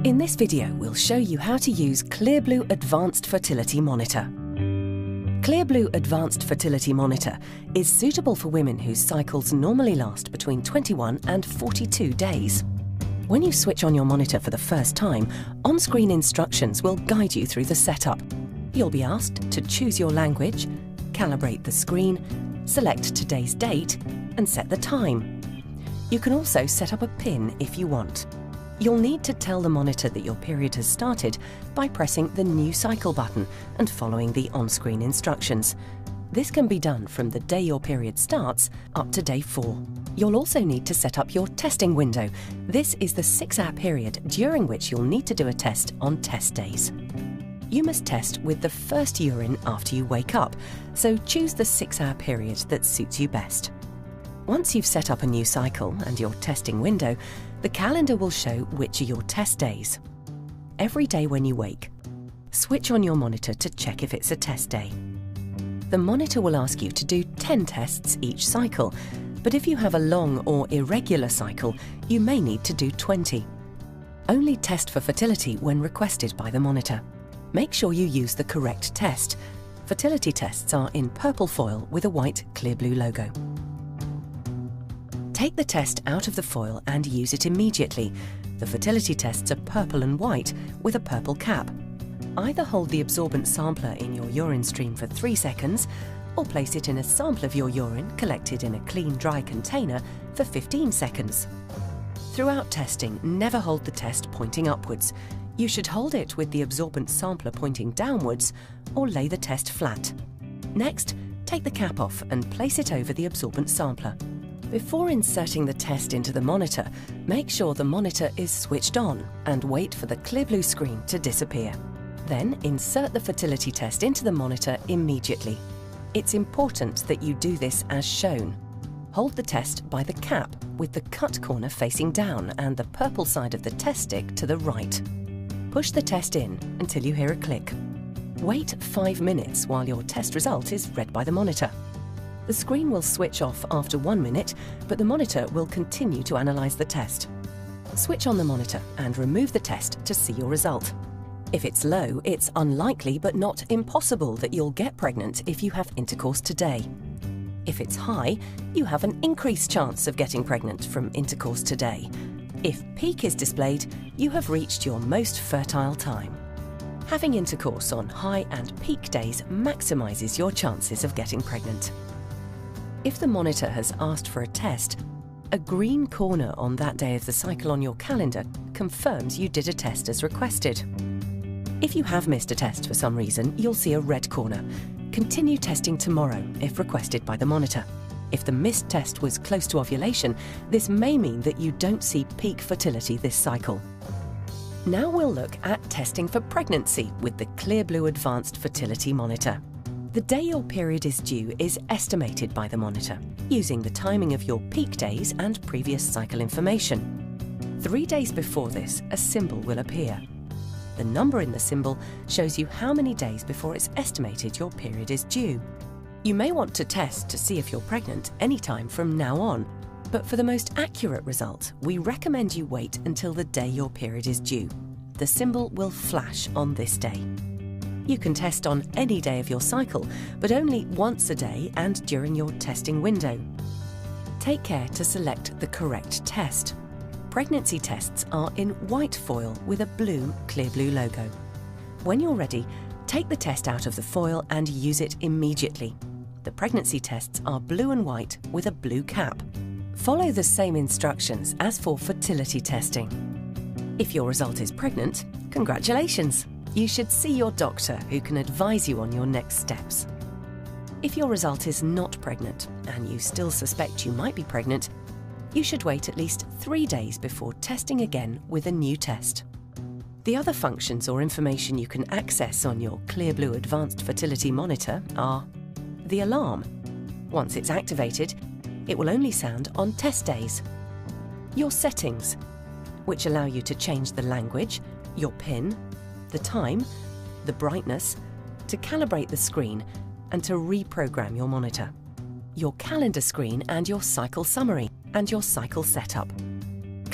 In this video, we'll show you how to use Clearblue Advanced Fertility Monitor. Clearblue Advanced Fertility Monitor is suitable for women whose cycles normally last between 21 and 42 days. When you switch on your monitor for the first time, on-screen instructions will guide you through the setup. You'll be asked to choose your language, calibrate the screen, select today's date, and set the time. You can also set up a pin if you want. You'll need to tell the monitor that your period has started by pressing the New Cycle button and following the on-screen instructions. This can be done from the day your period starts up to day 4. You'll also need to set up your testing window. This is the 6-hour period during which you'll need to do a test on test days. You must test with the first urine after you wake up, so choose the 6-hour period that suits you best. Once you've set up a new cycle and your testing window, the calendar will show which are your test days. Every day when you wake, switch on your monitor to check if it's a test day. The monitor will ask you to do 10 tests each cycle, but if you have a long or irregular cycle, you may need to do 20. Only test for fertility when requested by the monitor. Make sure you use the correct test. Fertility tests are in purple foil with a white Clearblue logo. Take the test out of the foil and use it immediately. The fertility tests are purple and white with a purple cap. Either hold the absorbent sampler in your urine stream for 3 seconds or place it in a sample of your urine collected in a clean, dry container for 15 seconds. Throughout testing, never hold the test pointing upwards. You should hold it with the absorbent sampler pointing downwards or lay the test flat. Next, take the cap off and place it over the absorbent sampler. Before inserting the test into the monitor, make sure the monitor is switched on and wait for the Clearblue screen to disappear. Then insert the fertility test into the monitor immediately. It's important that you do this as shown. Hold the test by the cap with the cut corner facing down and the purple side of the test stick to the right. Push the test in until you hear a click. Wait 5 minutes while your test result is read by the monitor. The screen will switch off after 1 minute, but the monitor will continue to analyse the test. Switch on the monitor and remove the test to see your result. If it's low, it's unlikely but not impossible that you'll get pregnant if you have intercourse today. If it's high, you have an increased chance of getting pregnant from intercourse today. If peak is displayed, you have reached your most fertile time. Having intercourse on high and peak days maximises your chances of getting pregnant. If the monitor has asked for a test, a green corner on that day of the cycle on your calendar confirms you did a test as requested. If you have missed a test for some reason, you'll see a red corner. Continue testing tomorrow if requested by the monitor. If the missed test was close to ovulation, this may mean that you don't see peak fertility this cycle. Now we'll look at testing for pregnancy with the Clearblue Advanced Fertility Monitor. The day your period is due is estimated by the monitor, using the timing of your peak days and previous cycle information. 3 days before this, a symbol will appear. The number in the symbol shows you how many days before it's estimated your period is due. You may want to test to see if you're pregnant anytime from now on, but for the most accurate result, we recommend you wait until the day your period is due. The symbol will flash on this day. You can test on any day of your cycle, but only once a day and during your testing window. Take care to select the correct test. Pregnancy tests are in white foil with a blue Clearblue logo. When you're ready, take the test out of the foil and use it immediately. The pregnancy tests are blue and white with a blue cap. Follow the same instructions as for fertility testing. If your result is pregnant, congratulations! You should see your doctor who can advise you on your next steps. If your result is not pregnant and you still suspect you might be pregnant, you should wait at least 3 days before testing again with a new test. The other functions or information you can access on your Clearblue Advanced Fertility Monitor are the alarm. Once it's activated, it will only sound on test days. Your settings, which allow you to change the language, your PIN, the time, the brightness, to calibrate the screen and to reprogram your monitor. Your calendar screen and your cycle summary and your cycle setup.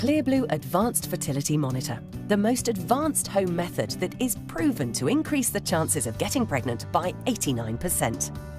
Clearblue Advanced Fertility Monitor, the most advanced home method that is proven to increase the chances of getting pregnant by 89%.